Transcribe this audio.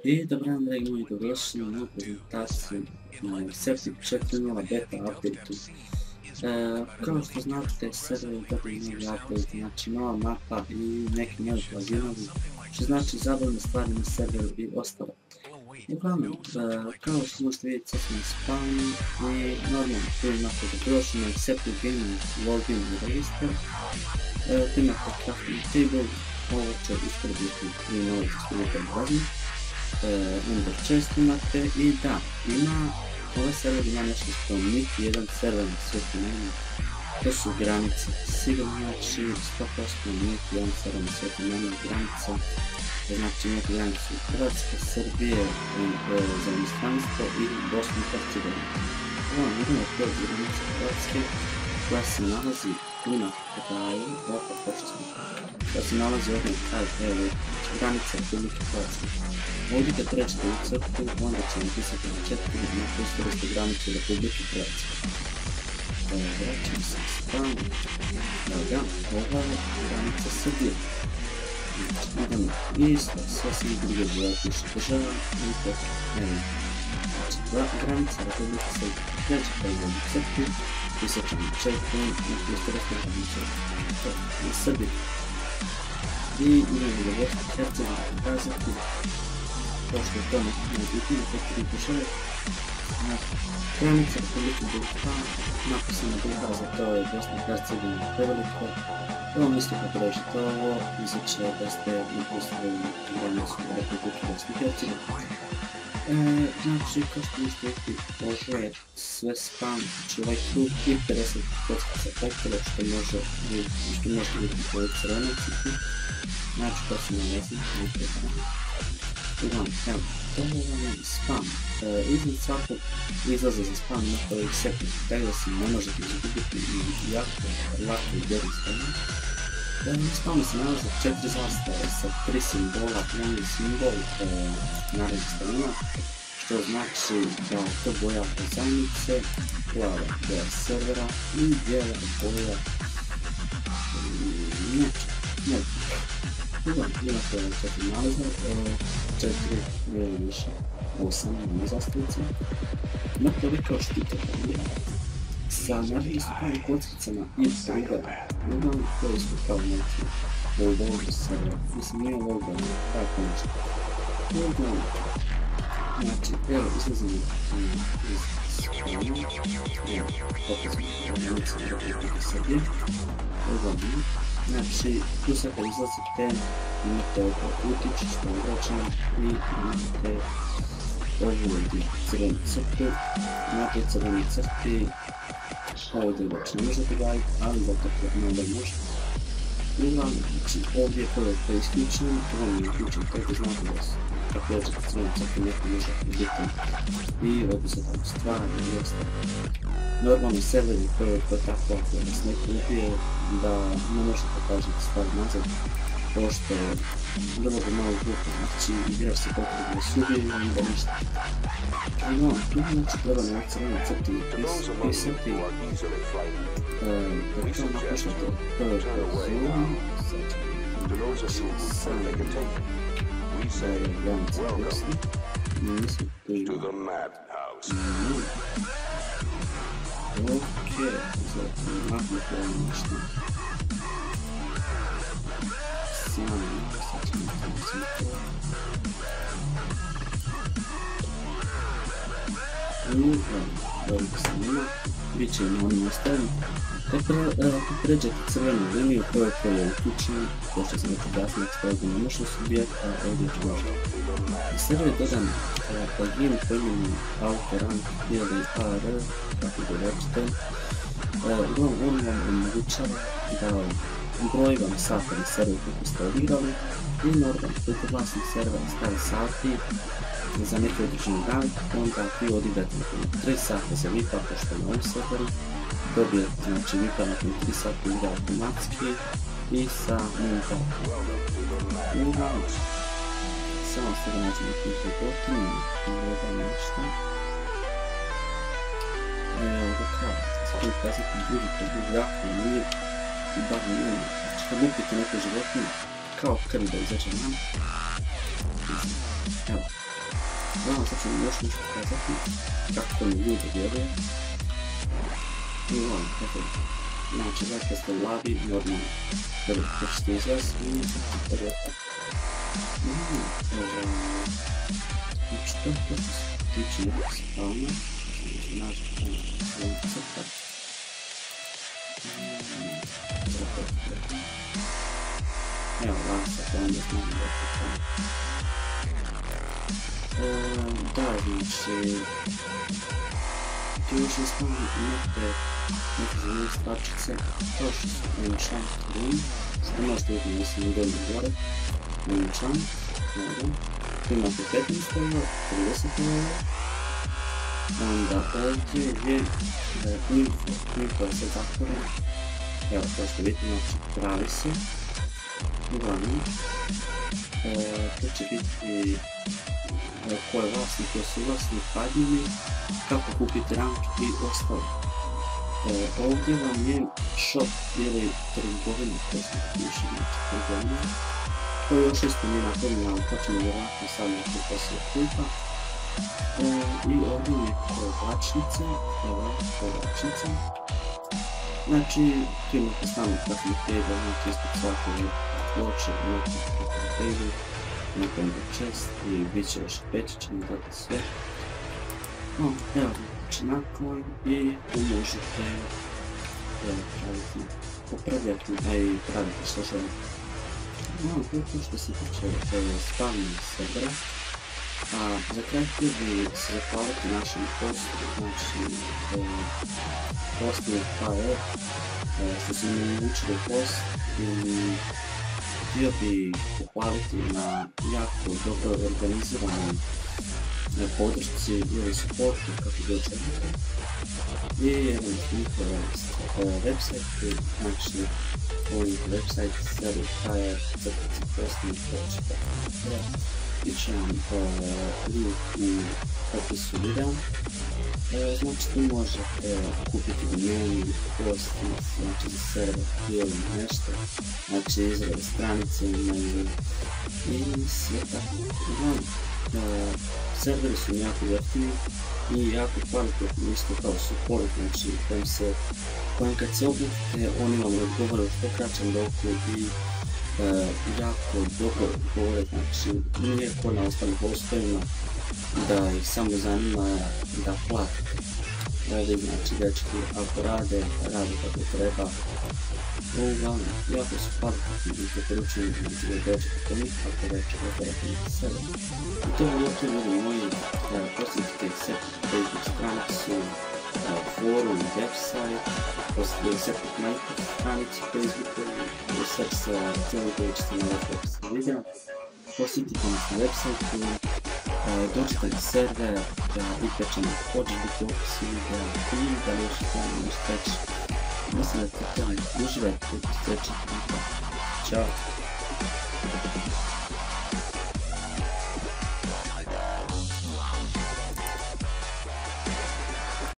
I dobro dan, dragi moji, dobrodošli na novu prezentaciju Septic 4.0 beta update-u. Kao što znate, server dobili novi update, znači nova mapa i neki novi pluginovi, što znači zabavne stvari na serveru i ostalo. Uglavnom, kao što možete vidjeti, sad smo na spawnu i normalno tu imate zaprošeno Septic Gaming login i register. Tu imate crafting table, ovo će uskoro biti i novi studijete razmi. Ender chest imate i da, ovaj server ima nešto što niti jedan server na svijetu nema. To su granice, sigurno znači 100% niti jedan server na svijetu nema granice. Znači imate granicu Hrvatske, Srbije, za inostranstvo i Bosnu i Hercegovinu. Ovo idemo kroz granicu Hrvatske koja se nalazi tu na kraju, koja se nalazi ovdje na kraju granice Republike Hrvatske. Ovdje kad pređete u crtu, onda će napisati na četiri na prostoriste granicu Republike Hrvatske. Vraćam se na stranu. Evo ga, ova je granica Srbije. Idemo isto, sve se i druge boje piše država i tako, ne znam. Znači, granica Republike Srbije. Pređete u crtu, pisat ćemo checkpoint na prostoriste granice Srbije. I idemo do Bosne i Hercegovine pokazati. Pošto je to najbitnije, kako bi pošalje na granici Republike BiH, napisano BiH, za to je Bosna i Hercegovina preveliko. Ovo isto kako režete ovo, mislit će da ste napustili granicu Republike Bosne i Hercegovine. Znači, kao što možete vidjeti, ovo je sve spam, znači ovaj krug i 50 kockica pektera, što može biti koji crvene cipu. Znači, to se nalazi nekaj dana. Uglavnom, evo, to je spam. Iznad svakog izlaza za spam imate ovih septic, tako da se ne možete izgubiti i jako lako i jednostavno. Na spawnu se nalaze 4 zastave sa 3 simbola, glavni simbol narednih strana, što znači da je to boja pozajmice, plava boja servera i bijela boja nečeg. Uglavnom, imate 4 nalaza, 4 ili više, 8 na zastavice. Imate ovi kao štite sa naravno su pravi kockicama i prigada. Uglavnom, koji su kao neki voldovi servera. Mislim, nije voldovi, tako nešto. Uglavnom, znači, evo, izlazimo iz spawna. Evo, opet smo granice Republike Srbije. Uglavnom, znači, tu sad kad izlazite, imate ovo putić što je vraćan i imate ovu crvenu crtu. Na toj crvenoj crti ovdje već ne možete gledati, ali zato onda možete. Uglavnom, znači, ovdje je prvo to isključeno, to vam je uključeno, tako znate da se kako dođete crvenu crtu neko može biti i oduzeti stvari i ostalo. Normalno server je prvo to tako ako vas neko ubije da ne možete pokažiti stvari nazad, pošto je vrlo bi malo glupo, znači igrač se potrebno s ubije i onda ništa. No, tu znači treba na crvenu crtu pisati, da kao napišete prvo pozivno, sad granica teksta, nisam tu imao. Okej, zato maknete ovo nešto. Sjajno, sad ćemo tamo sve to. Dobro se nema, bit će im onim ostavim. Ako pređete crvenu liniju, prvo je uključeno, pošto sam rekao gasnik stavljeno na možnost subjekta, ovdje ću možda. I server je dodan plugin po imenu Autorank ili AR, kako ga rečete. Uglavnom, on vam omogućava da broji vam sata na serveru kako ste odigrali i normalno, koliko vlasnik servera stavi sati za neki određeni dan, onda vi odigrate nakon 3 sata za VIPa, pošto je na ovom serveru, dobijete znači VIPa nakon 3 sata igra automatski i sa minutom. Uglavnom, samo se ga nađemo na kuću botu, gledam nešto. Evo ga kao, sada ukazati drugi problem jako nije i bar nije. Znači kad lupite neke životinje, kao krv da izađe nam. Evo, Uglavnom sad ću vam još nešto kazati kako to mi ljudi vjeruje. I uglavnom, eto, znači zašto ste u lavi, normalno, da ćete izlaz i prvo tako. Znači to što se tiče nekog spavna, znači svojim crta. Evo, lasa, to onda znam da je to. Da, znači, tu još ne spavno imate neke zanimljive stvarčice, kao što su enchant room, što možete vidjeti mislim u dolju gore, enchant, tu imate 15 euro, 30 euro, onda ovdje je info je sad zatvoren, evo kao što vidite, znači pravi se, uglavnom, tu će biti ko je vlasnik, ko su vlasnik, padnjeni, kako kupiti rank i ostalo. Ovdje vam je shop ili trgovina, to se piše, znači trgovina. To je još isto nije napravljeno, pa ćemo vjerojatno sad nešto poslije kupa. I ovdje je povlačnica, evo povlačnica. Znači, tu imate samo crafting table, znači ispod svake ploče, imate crafting table, imate chest i bit će još pečićeni, dakle sve. No, evo, znači nakon i tu možete popravljati, a i praviti što želite. No, to je to što se tiče spavnih servera. A za kraj htio bi se zahvaliti našem hostu, znači hostu.hr, što su mi omogućili host i htio bi pohvaliti na jako dobro organiziranom podršci ili supportu, kako god želite. I jedan njihov website, znači ovih website server.hr.com. Piće vam link u opisu videa. Znači tu možete kupiti domenu, hosting, znači za server ili nešto, znači izrade stranice imaju i sve tako. Uglavnom, serveri su jako jeftini i jako kvalitetni, isto kao support, znači kojem kad se obudite oni vam odgovore u što kraćem roku i jako dobro govore, znači nije ko na ostalim hostovima da ih samo zanima da platite. Ovdje znači dečki ako rade kako treba. Uglavnom, jako su kvalitetni i preporučujem da dođete kod njih ako već operativni server. I to je ovdje ljudi moji, posjetite Facebook stranicu, forum, website, posjetite Minecraft stranicu Facebooku, sve će se cijeli koji ćete na opisu videa. Posjetite nas na website, dođite na server, vidite će nam također biti u opisu videa i da li još nešto reći. Mislim da to uživajte u sljedećih puta. Ćao!